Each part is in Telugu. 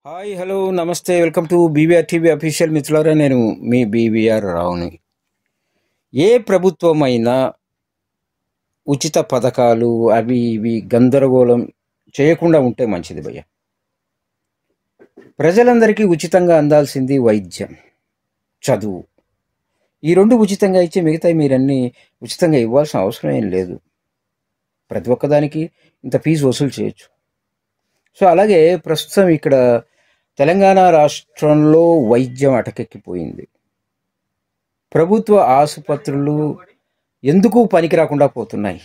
హాయ్ హలో నమస్తే welcome to BVR TV official మిత్రులారా. నేను మీ బీవీఆర్ రావుని. ఏ ప్రభుత్వమైనా ఉచిత పథకాలు అవి ఇవి గందరగోళం చేయకుండా ఉంటే మంచిది భయ్య. ప్రజలందరికీ ఉచితంగా అందాల్సింది వైద్యం, చదువు. ఈ రెండు ఉచితంగా ఇచ్చి మిగతాయి మీరన్నీ ఉచితంగా ఇవ్వాల్సిన అవసరం ఏం లేదు. ప్రతి ఒక్కదానికి ఇంత ఫీజు వసూలు చేయొచ్చు. సో అలాగే ప్రస్తుతం ఇక్కడ తెలంగాణ రాష్ట్రంలో వైద్యం అటకెక్కిపోయింది. ప్రభుత్వ ఆసుపత్రులు ఎందుకు పనికి రాకుండా పోతున్నాయి?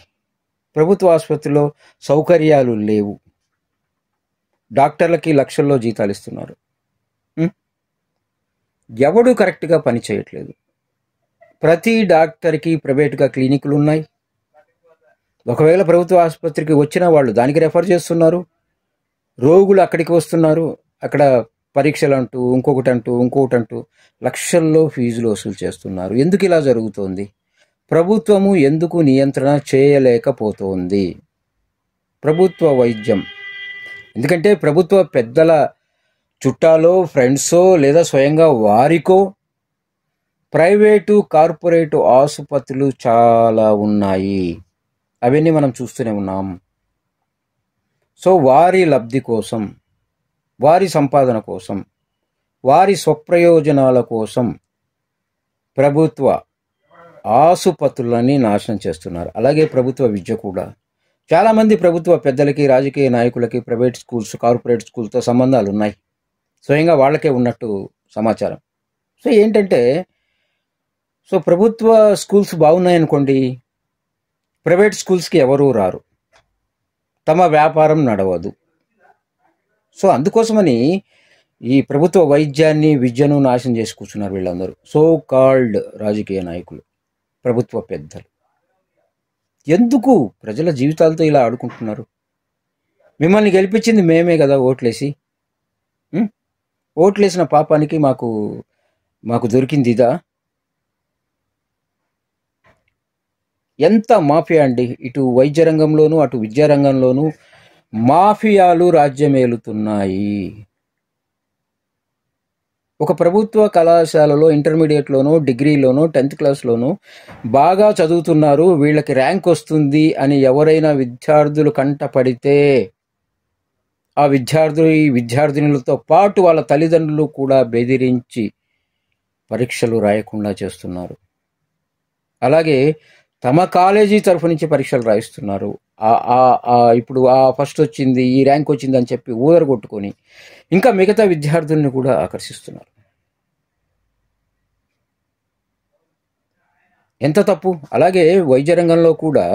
ప్రభుత్వ ఆసుపత్రిలో సౌకర్యాలు లేవు. డాక్టర్లకి లక్షల్లో జీతాలు ఇస్తున్నారు. ఎవడు కరెక్ట్గా పని చేయట్లేదు. ప్రతి డాక్టర్కి ప్రైవేట్గా క్లినిక్లు ఉన్నాయి. ఒకవేళ ప్రభుత్వ ఆసుపత్రికి వచ్చినా వాళ్ళు దానికి రెఫర్ చేస్తున్నారు. రోగులు అక్కడికి వస్తున్నారు. అక్కడ పరీక్షలు అంటూ ఇంకొకటి అంటూ లక్షల్లో ఫీజులు వసూలు చేస్తున్నారు. ఎందుకు ఇలా జరుగుతోంది? ప్రభుత్వము ఎందుకు నియంత్రణ చేయలేకపోతోంది? ప్రభుత్వ వైద్యం, ఎందుకంటే ప్రభుత్వ పెద్దల చుట్టాలో ఫ్రెండ్సో లేదా స్వయంగా వారికో ప్రైవేటు కార్పొరేటు ఆసుపత్రులు చాలా ఉన్నాయి. అవన్నీ మనం చూస్తూనే ఉన్నాం. సో వారి లబ్ధి కోసం, వారి సంపాదన కోసం, వారి స్వప్రయోజనాల కోసం ప్రభుత్వ ఆసుపత్రులని నాశనం చేస్తున్నారు. అలాగే ప్రభుత్వ విద్య కూడా. చాలామంది ప్రభుత్వ పెద్దలకి, రాజకీయ నాయకులకి ప్రైవేట్ స్కూల్స్, కార్పొరేట్ స్కూల్స్తో సంబంధాలు ఉన్నాయి. స్వయంగా వాళ్ళకే ఉన్నట్టు సమాచారం. సో ఏంటంటే, ప్రభుత్వ స్కూల్స్ బాగున్నాయనుకోండి, ప్రైవేట్ స్కూల్స్కి ఎవరూ రారు, తమ వ్యాపారం నడవదు. సో అందుకోసమని ఈ ప్రభుత్వ వైద్యాన్ని, విద్యను నాశనం చేసి కూర్చున్నారు వీళ్ళందరూ. సో కాల్డ్ రాజకీయ నాయకులు, ప్రభుత్వ పెద్దలు. ఎందుకు ప్రజల జీవితాలతో ఇలా ఆడుకుంటున్నారు? మిమ్మల్ని గెలిపించింది మేమే కదా ఓట్లేసి. ఓట్లేసిన పాపానికి మాకు దొరికింది ఇదా? ఎంత మాఫియా అండి! ఇటు వైద్య రంగంలోనూ అటు విద్యారంగంలోనూ మాఫియాలు రాజ్యమేలుతున్నాయి. ఒక ప్రభుత్వ కళాశాలలో ఇంటర్మీడియట్లోనో, డిగ్రీలోనో, 10th క్లాస్లోనో బాగా చదువుతున్నారు, వీళ్ళకి ర్యాంక్ వస్తుంది అని ఎవరైనా విద్యార్థులు కంటపడితే ఆ విద్యార్థినులతో పాటు వాళ్ళ తల్లిదండ్రులు కూడా బెదిరించి పరీక్షలు రాయకుండా చేస్తున్నారు. అలాగే తమ కాలేజీ తరఫు నుంచి పరీక్షలు రాయిస్తున్నారు. ఇప్పుడు ఫస్ట్ వచ్చింది, ఈ ర్యాంక్ వచ్చింది అని చెప్పి ఊదరగొట్టుకొని ఇంకా మిగతా విద్యార్థుల్ని కూడా ఆకర్షిస్తున్నారు. ఎంత తప్పు! అలాగే వైద్య రంగంలో కూడా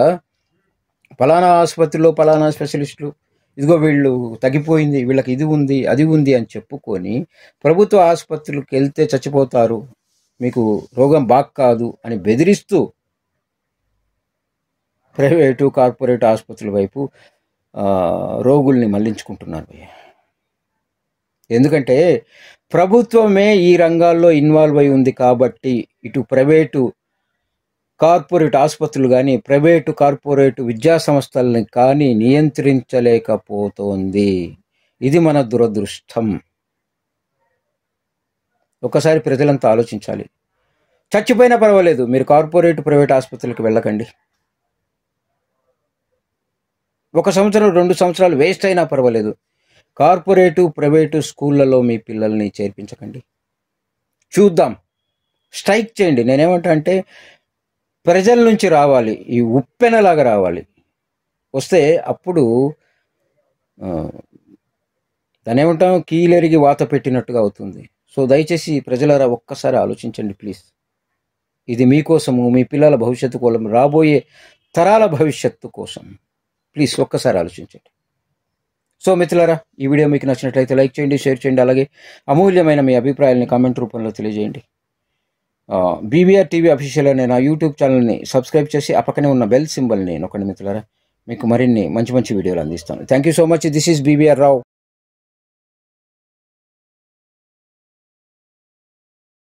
ఫలానా ఆసుపత్రిలో ఫలానా స్పెషలిస్టులు, ఇదిగో వీళ్ళు తగ్గిపోయింది, వీళ్ళకి ఇది ఉంది అది ఉంది అని చెప్పుకొని ప్రభుత్వ ఆసుపత్రులకు వెళ్తే చచ్చిపోతారు, మీకు రోగం కాదు అని బెదిరిస్తూ ప్రైవేటు కార్పొరేట్ ఆసుపత్రుల వైపు రోగుల్ని మళ్లించుకుంటున్నారు. ఎందుకంటే ప్రభుత్వమే ఈ రంగాల్లో ఇన్వాల్వ్ అయి ఉంది కాబట్టి ఇటు ప్రైవేటు కార్పొరేట్ ఆసుపత్రులు కానీ, ప్రైవేటు కార్పొరేట్ విద్యా సంస్థలని కానీ నియంత్రించలేకపోతోంది. ఇది మన దురదృష్టం. ఒకసారి ప్రజలంతా ఆలోచించాలి. చచ్చిపోయినా పర్వాలేదు, మీరు కార్పొరేట్ ప్రైవేట్ ఆసుపత్రులకు వెళ్ళకండి. 1 సంవత్సరం 2 సంవత్సరాలు వేస్ట్ అయినా పర్వాలేదు, కార్పొరేటు ప్రైవేటు స్కూళ్ళలో మీ పిల్లల్ని చేర్పించకండి. చూద్దాం, స్ట్రైక్ చేయండి. నేనేమంటా అంటే ప్రజల నుంచి రావాలి, ఈ ఉప్పెనలాగా రావాలి. వస్తే అప్పుడు దాన్ని ఏమంటాం, కీలెరిగి వాత పెట్టినట్టుగా అవుతుంది. సో దయచేసి ప్రజలారా ఒక్కసారి ఆలోచించండి ప్లీజ్. ఇది మీకోసము, మీ పిల్లల భవిష్యత్తు కోసం, రాబోయే తరాల భవిష్యత్తు కోసం. ప్లీజ్ ఒక్కసారి ఆలోచించండి. సో మిత్రులారా, ఈ వీడియో మీకు నచ్చినట్లయితే లైక్ చేయండి, షేర్ చేయండి. అలాగే అమూల్యమైన మీ అభిప్రాయాలని కామెంట్ రూపంలో తెలియజేయండి. బీవీఆర్ టీవీ అఫీషియల్ అనే నా యూట్యూబ్ ఛానల్ని సబ్స్క్రైబ్ చేసి ఆ పక్కనే ఉన్న బెల్ సింబల్ని నొక్కండి మిత్రులారా. మీకు మరిన్ని మంచి వీడియోలు అందిస్తాను. Thank you so much. This is BVR Rao.